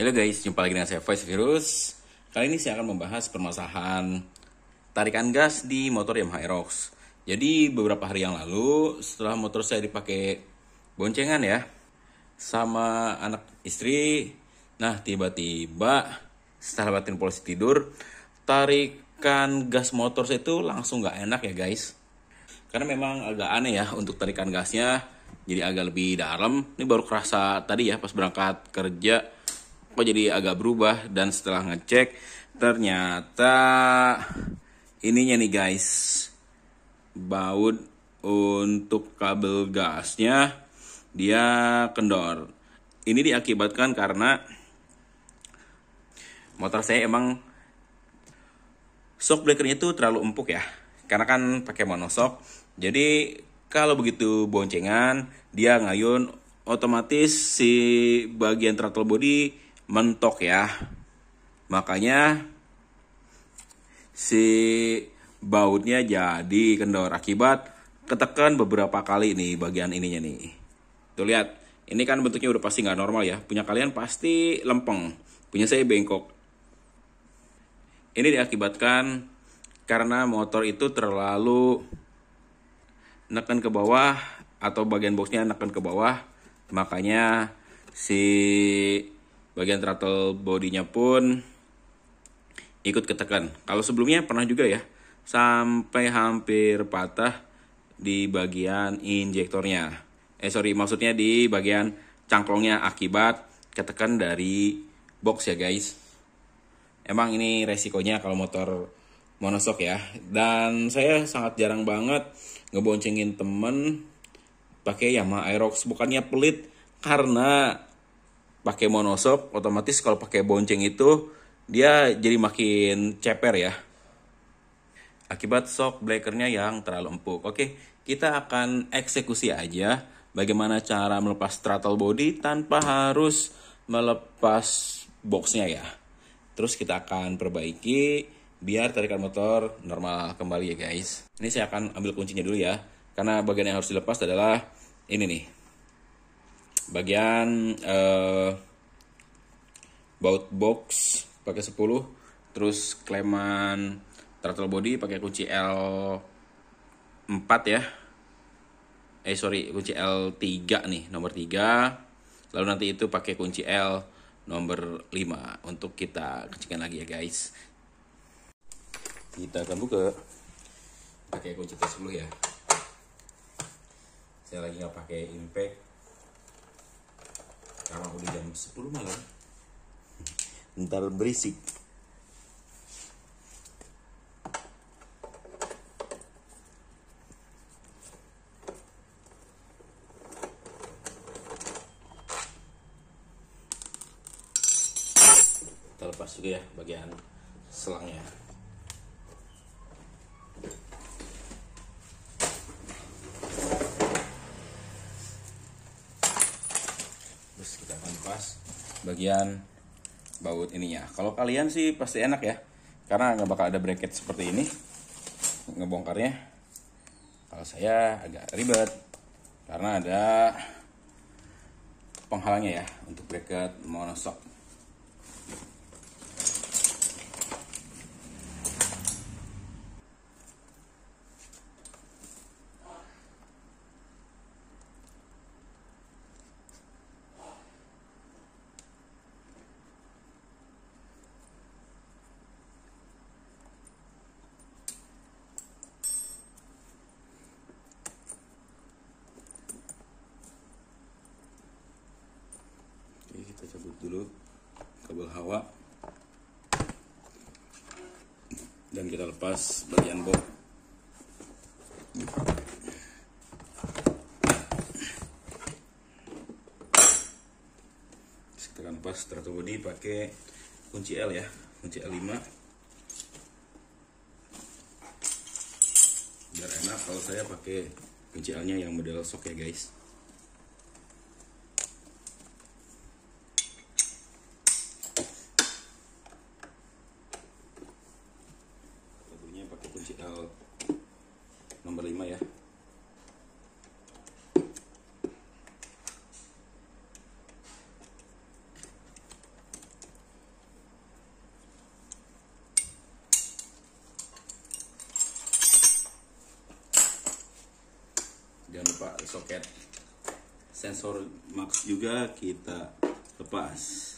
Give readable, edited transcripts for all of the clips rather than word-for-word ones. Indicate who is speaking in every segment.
Speaker 1: Halo guys, jumpa lagi dengan saya Voice Virus. Kali ini saya akan membahas permasalahan tarikan gas di motor Yamaha Aerox. Jadi beberapa hari yang lalu setelah motor saya dipakai boncengan ya sama anak istri, nah tiba-tiba setelah batin polisi tidur, tarikan gas motor saya itu langsung nggak enak ya guys. Karena memang agak aneh ya untuk tarikan gasnya, jadi agak lebih dalam. Ini baru kerasa tadi ya pas berangkat kerja, kok jadi agak berubah. Dan setelah ngecek ternyata ininya nih guys, baut untuk kabel gasnya dia kendor. Ini diakibatkan karena motor saya emang shock breakernya itu terlalu empuk ya, karena kan pakai monoshock. Jadi kalau begitu boncengan dia ngayun, otomatis si bagian throttle body mentok ya. Makanya si bautnya jadi kendor akibat ketekan beberapa kali nih bagian ininya nih. Tuh lihat, ini kan bentuknya udah pasti nggak normal ya. Punya kalian pasti lempeng, punya saya bengkok. Ini diakibatkan karena motor itu terlalu neken ke bawah atau bagian boxnya neken ke bawah, makanya si bagian throttle bodinya pun ikut ketekan. Kalau sebelumnya pernah juga ya sampai hampir patah di bagian injektornya. Maksudnya di bagian cangklongnya akibat ketekan dari box ya guys. Emang ini resikonya kalau motor monoshock ya. Dan saya sangat jarang banget ngeboncengin temen pakai Yamaha Aerox. Bukannya pelit, karena pakai monoshock otomatis kalau pakai bonceng itu dia jadi makin ceper ya, akibat shock breakernya yang terlalu empuk. Oke, kita akan eksekusi aja bagaimana cara melepas throttle body tanpa harus melepas boxnya ya. Terus kita akan perbaiki biar tarikan motor normal kembali ya guys. Ini saya akan ambil kuncinya dulu ya, karena bagian yang harus dilepas adalah ini nih, bagian baut box pakai 10, terus kleman throttle body pakai kunci L4 ya. Kunci L3 nih, nomor 3. Lalu nanti itu pakai kunci L nomor 5 untuk kita kencingkan lagi ya guys. Kita akan buka pakai kunci tes dulu ya. Saya lagi nggak pakai impact karena udah jam 10 malam. Ntar berisik. Kita lepas juga ya bagian selangnya. Terus kita akan lepas bagian baut ininya. Kalau kalian sih pasti enak ya, karena nggak bakal ada bracket seperti ini ngebongkarnya. Kalau saya agak ribet karena ada penghalangnya ya untuk bracket monoshock. Kita cabut dulu kabel hawa dan kita lepas bagian box. Kita akan lepas throttle body pakai kunci L ya, kunci L5 biar enak. Kalau saya pakai kunci L-nya yang model shock ya guys. Pakai kunci L nomor 5 ya. Jangan lupa soket sensor max juga kita lepas.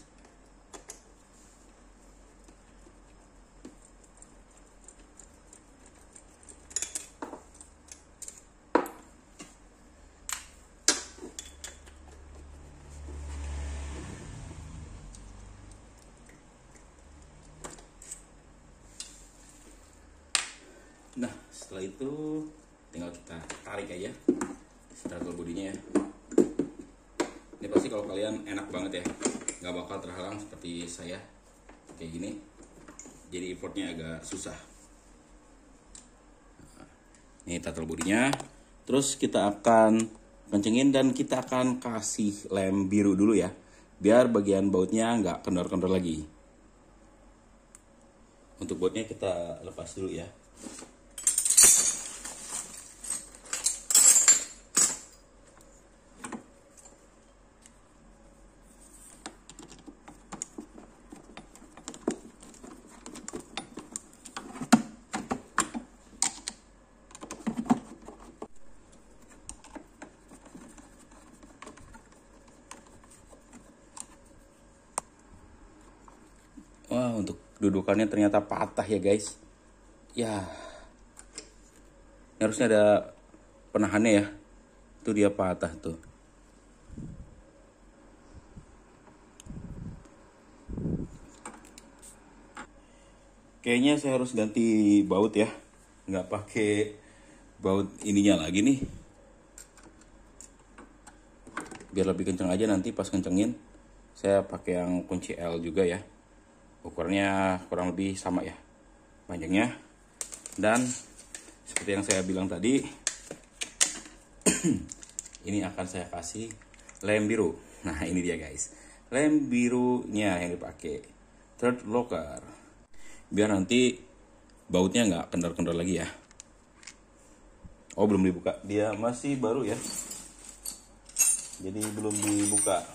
Speaker 1: Nah, setelah itu tinggal kita tarik aja throttle bodinya ya. Ini pasti kalau kalian enak banget ya, nggak bakal terhalang seperti saya kayak gini. Jadi importnya agak susah. Nah, ini throttle bodinya. Terus kita akan kencengin dan kita akan kasih lem biru dulu ya, biar bagian bautnya nggak kendor-kendor lagi. Untuk bautnya kita lepas dulu ya. Wah, untuk dudukannya ternyata patah ya guys. Ya, ini harusnya ada penahannya ya. Itu dia patah tuh. Kayaknya saya harus ganti baut ya. Nggak pakai baut ininya lagi nih. Biar lebih kenceng aja nanti pas kencengin. Saya pakai yang kunci L juga ya. Ukurannya kurang lebih sama ya panjangnya. Dan seperti yang saya bilang tadi, ini akan saya kasih lem biru. Nah ini dia guys, lem birunya yang dipakai, third locker, biar nanti bautnya nggak kendor-kendor lagi ya. Oh belum dibuka, dia masih baru ya, jadi belum dibuka.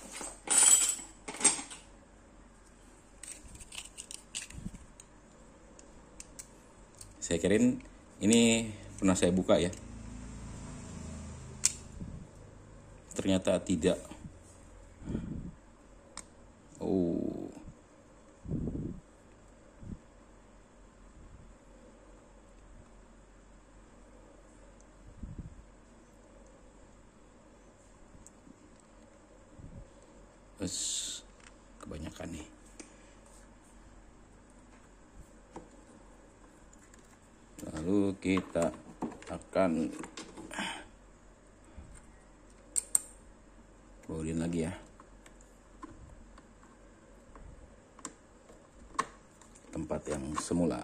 Speaker 1: Saya kirain ini pernah saya buka ya. Ternyata tidak. Oh. Terus kebanyakan nih. Lalu kita akan baulin lagi ya, tempat yang semula.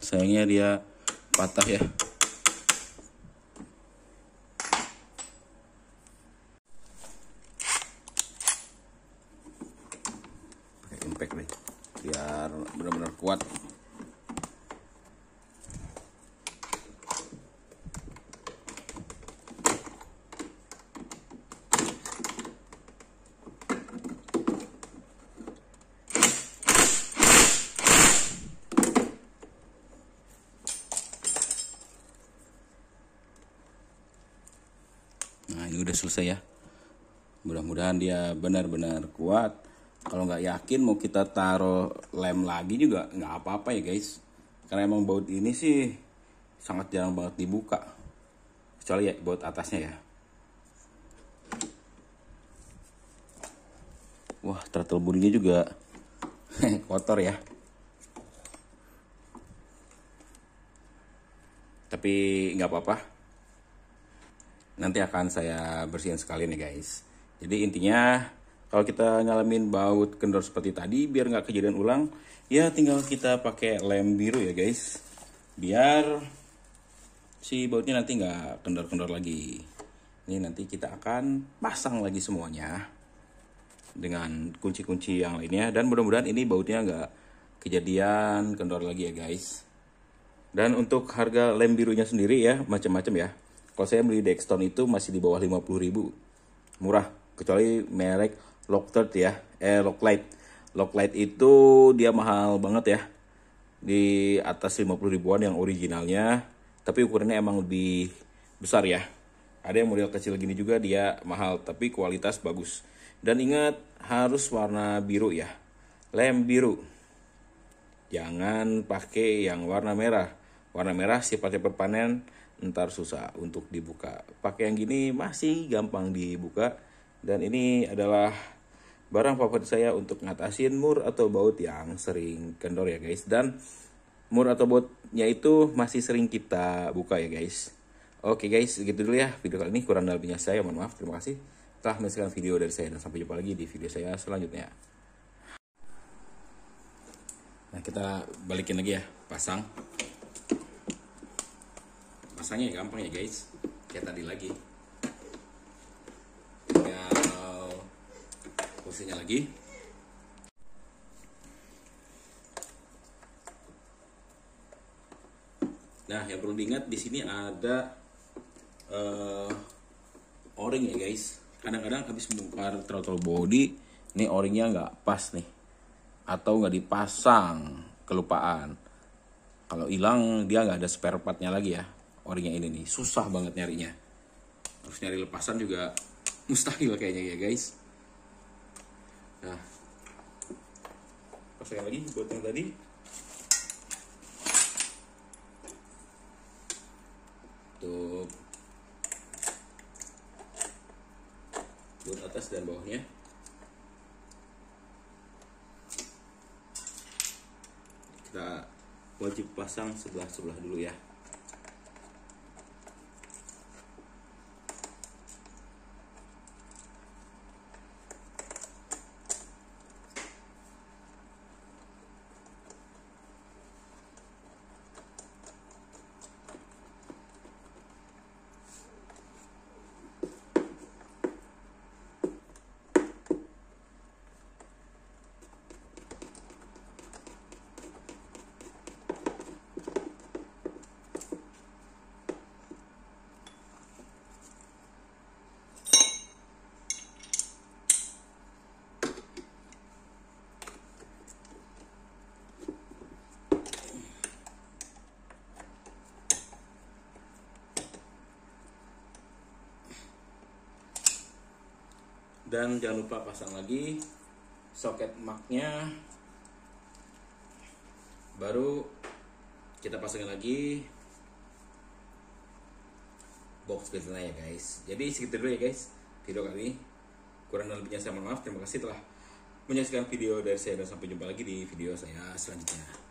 Speaker 1: Sayangnya dia patah ya. Pakai impact deh, biar benar-benar kuat. Nah ini udah selesai ya. Mudah-mudahan dia benar-benar kuat. Kalau nggak yakin mau kita taruh lem lagi juga nggak apa-apa ya guys. Karena emang baut ini sih sangat jarang banget dibuka. Kecuali ya baut atasnya ya. Wah throttle bodinya juga kotor ya. Tapi nggak apa-apa. Nanti akan saya bersihin sekalian ya guys. Jadi intinya kalau kita ngalamin baut kendor seperti tadi, biar nggak kejadian ulang, ya tinggal kita pakai lem biru ya guys. Biar si bautnya nanti nggak kendor-kendor lagi. Ini nanti kita akan pasang lagi semuanya dengan kunci-kunci yang lainnya. Dan mudah-mudahan ini bautnya nggak kejadian kendor lagi ya guys. Dan untuk harga lem birunya sendiri ya macam-macam ya. Kalau saya beli Dexton itu masih di bawah 50.000, murah, kecuali merek Loctite ya, Loctite. Loctite itu dia mahal banget ya, di atas 50 ribuan yang originalnya, tapi ukurannya emang lebih besar ya. Ada yang model kecil gini juga dia mahal, tapi kualitas bagus. Dan ingat harus warna biru ya, lem biru. Jangan pakai yang warna merah. Warna merah sifatnya permanen, ntar susah untuk dibuka. Pakai yang gini masih gampang dibuka. Dan ini adalah barang favorit saya untuk ngatasin mur atau baut yang sering kendor ya guys. Dan mur atau bautnya itu masih sering kita buka ya guys. Oke guys, segitu dulu ya video kali ini. Kurang lebihnya saya mohon maaf. Terima kasih telah menyaksikan video dari saya, dan sampai jumpa lagi di video saya selanjutnya. Nah, kita balikin lagi ya, pasangnya gampang ya guys, kayak tadi lagi. Tinggal posisinya lagi. Nah, yang perlu diingat di sini ada o-ring ya guys. Kadang-kadang habis bongkar throttle body, ini o-ringnya nggak pas nih, atau nggak dipasang, kelupaan. Kalau hilang dia nggak ada spare partnya lagi ya. O-ringnya ini nih susah banget nyarinya. Harus nyari lepasan juga mustahil kayaknya ya guys. Nah, pasang lagi buat yang tadi. Tuh, buat atas dan bawahnya. Kita wajib pasang sebelah-sebelah dulu ya. Dan jangan lupa pasang lagi soket maknya. Baru kita pasangin lagi box filternya ya guys. Jadi segitu dulu ya guys video kali ini. Kurang dan lebihnya saya mohon maaf. Terima kasih telah menyaksikan video dari saya, dan sampai jumpa lagi di video saya selanjutnya.